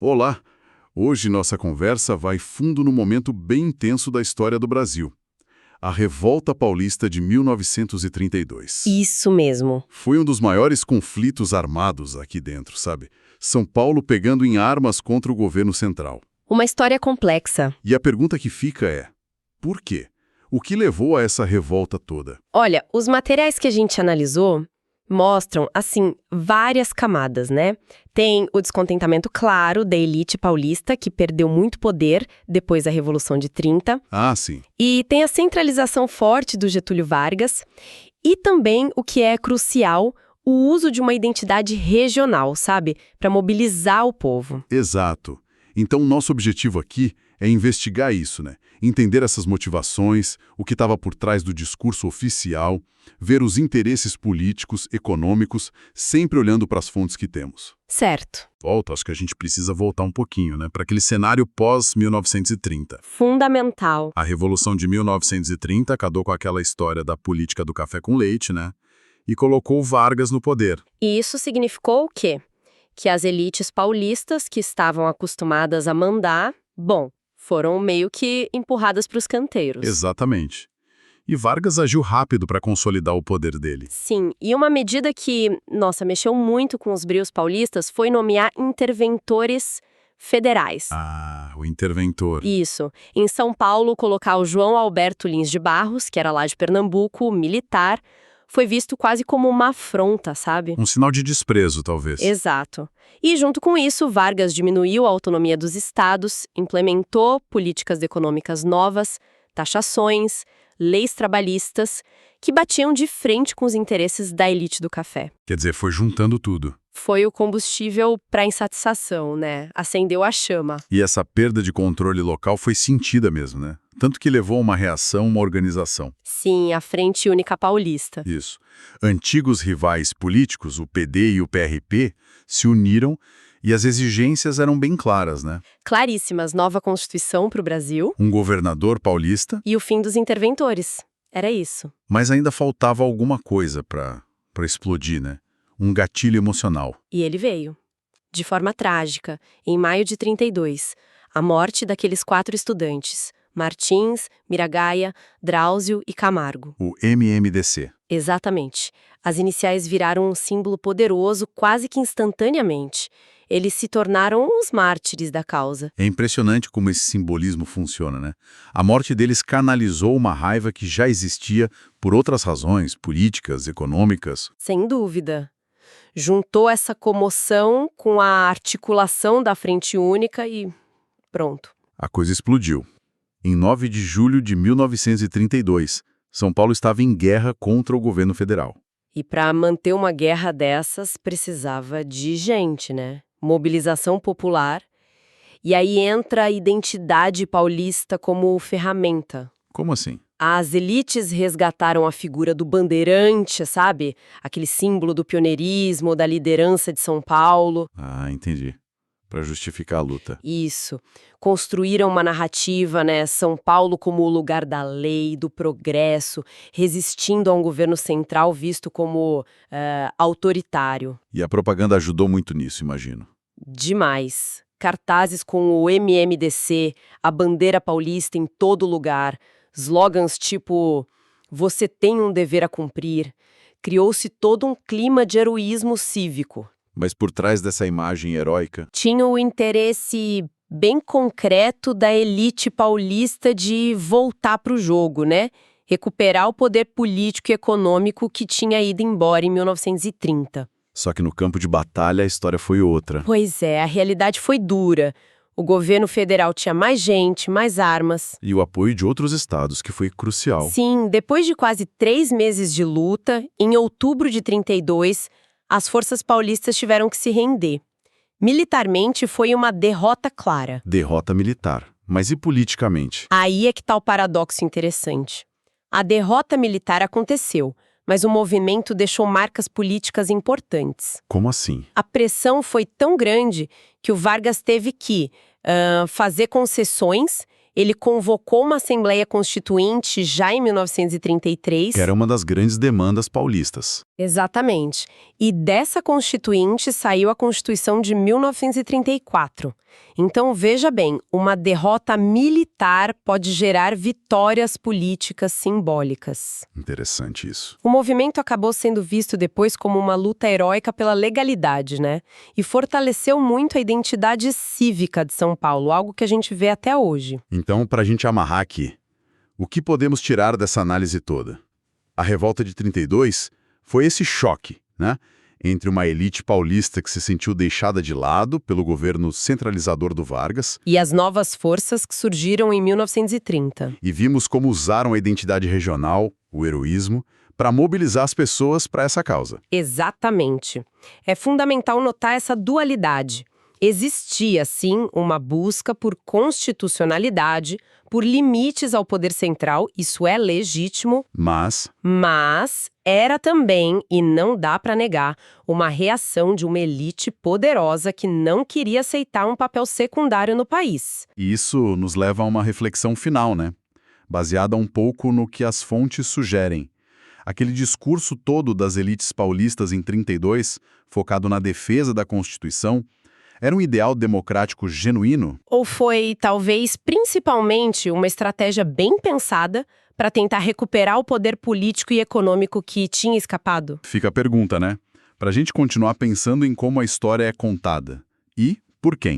Olá! Hoje nossa conversa vai fundo num momento bem intenso da história do Brasil. A Revolta Paulista de 1932. Isso mesmo. Foi um dos maiores conflitos armados aqui dentro, sabe? São Paulo pegando em armas contra o governo central. Uma história complexa. E a pergunta que fica é: por quê? O que levou a essa revolta toda? Olha, os materiais que a gente analisou mostram, assim, várias camadas, né? Tem o descontentamento claro da elite paulista, que perdeu muito poder depois da Revolução de 30. Ah, sim. E tem a centralização forte do Getúlio Vargas. E também, o que é crucial, o uso de uma identidade regional, sabe? Para mobilizar o povo. Exato. Então, nosso objetivo aqui é investigar isso, né? Entender essas motivações, o que estava por trás do discurso oficial, ver os interesses políticos, econômicos, sempre olhando para as fontes que temos. Certo. Acho que a gente precisa voltar um pouquinho, né? Para aquele cenário pós-1930. Fundamental. A Revolução de 1930 acabou com aquela história da política do café com leite, né? E colocou Vargas no poder. E isso significou o quê? Que as elites paulistas que estavam acostumadas a mandar, foram meio que empurradas para os canteiros. Exatamente. E Vargas agiu rápido para consolidar o poder dele. Sim, e uma medida que, mexeu muito com os brios paulistas foi nomear interventores federais. Ah, o interventor. Isso. Em São Paulo, colocar o João Alberto Lins de Barros, que era lá de Pernambuco, militar, foi visto quase como uma afronta, sabe? Um sinal de desprezo, talvez. Exato. E junto com isso, Vargas diminuiu a autonomia dos estados, implementou políticas econômicas novas, taxações, leis trabalhistas, que batiam de frente com os interesses da elite do café. Quer dizer, foi juntando tudo. Foi o combustível para a insatisfação, né? Acendeu a chama. E essa perda de controle local foi sentida mesmo, né? Tanto que levou a uma reação, uma organização. Sim, a Frente Única Paulista. Isso. Antigos rivais políticos, o PD e o PRP, se uniram e as exigências eram bem claras, né? Claríssimas, nova Constituição para o Brasil. Um governador paulista. E o fim dos interventores. Era isso. Mas ainda faltava alguma coisa para explodir, né? Um gatilho emocional. E ele veio. De forma trágica, em maio de 32, a morte daqueles 4 estudantes, Martins, Miragaia, Drauzio e Camargo. O MMDC. Exatamente. As iniciais viraram um símbolo poderoso quase que instantaneamente. Eles se tornaram os mártires da causa. É impressionante como esse simbolismo funciona, né? A morte deles canalizou uma raiva que já existia por outras razões, políticas, econômicas. Sem dúvida. Juntou essa comoção com a articulação da Frente Única e pronto. A coisa explodiu. Em 9 de julho de 1932, São Paulo estava em guerra contra o governo federal. E para manter uma guerra dessas, precisava de gente, né? Mobilização popular. E aí entra a identidade paulista como ferramenta. Como assim? As elites resgataram a figura do bandeirante, sabe? Aquele símbolo do pioneirismo, da liderança de São Paulo. Ah, entendi. Para justificar a luta. Isso. Construíram uma narrativa, né? São Paulo como o lugar da lei, do progresso, resistindo a um governo central visto como autoritário. E a propaganda ajudou muito nisso, imagino. Demais. Cartazes com o MMDC, a bandeira paulista em todo lugar, slogans tipo "Você tem um dever a cumprir". Criou-se todo um clima de heroísmo cívico. Mas por trás dessa imagem heróica... Tinha o interesse bem concreto da elite paulista de voltar para o jogo, né? Recuperar o poder político e econômico que tinha ido embora em 1930. Só que no campo de batalha a história foi outra. Pois é, a realidade foi dura. O governo federal tinha mais gente, mais armas. E o apoio de outros estados, que foi crucial. Sim, depois de quase 3 meses de luta, em outubro de 32, as forças paulistas tiveram que se render. Militarmente, foi uma derrota clara. Derrota militar. Mas e politicamente? Aí é que está o paradoxo interessante. A derrota militar aconteceu, mas o movimento deixou marcas políticas importantes. Como assim? A pressão foi tão grande que o Vargas teve que fazer concessões Ele convocou uma Assembleia Constituinte já em 1933. Que era uma das grandes demandas paulistas. Exatamente. E dessa Constituinte saiu a Constituição de 1934. Então, veja bem, uma derrota militar pode gerar vitórias políticas simbólicas. Interessante isso. O movimento acabou sendo visto depois como uma luta heróica pela legalidade, né? E fortaleceu muito a identidade cívica de São Paulo, algo que a gente vê até hoje. Então, para a gente amarrar aqui, o que podemos tirar dessa análise toda? A revolta de 32 foi esse choque, né? Entre uma elite paulista que se sentiu deixada de lado pelo governo centralizador do Vargas. E as novas forças que surgiram em 1930. E vimos como usaram a identidade regional, o heroísmo, para mobilizar as pessoas para essa causa. Exatamente. É fundamental notar essa dualidade. Existia, sim, uma busca por constitucionalidade, por limites ao poder central, isso é legítimo. Mas era também, e não dá para negar, uma reação de uma elite poderosa que não queria aceitar um papel secundário no país. E isso nos leva a uma reflexão final, né? Baseada um pouco no que as fontes sugerem. Aquele discurso todo das elites paulistas em 32, focado na defesa da Constituição, era um ideal democrático genuíno? Ou foi, talvez, principalmente uma estratégia bem pensada para tentar recuperar o poder político e econômico que tinha escapado? Fica a pergunta, né? Para a gente continuar pensando em como a história é contada. E por quem?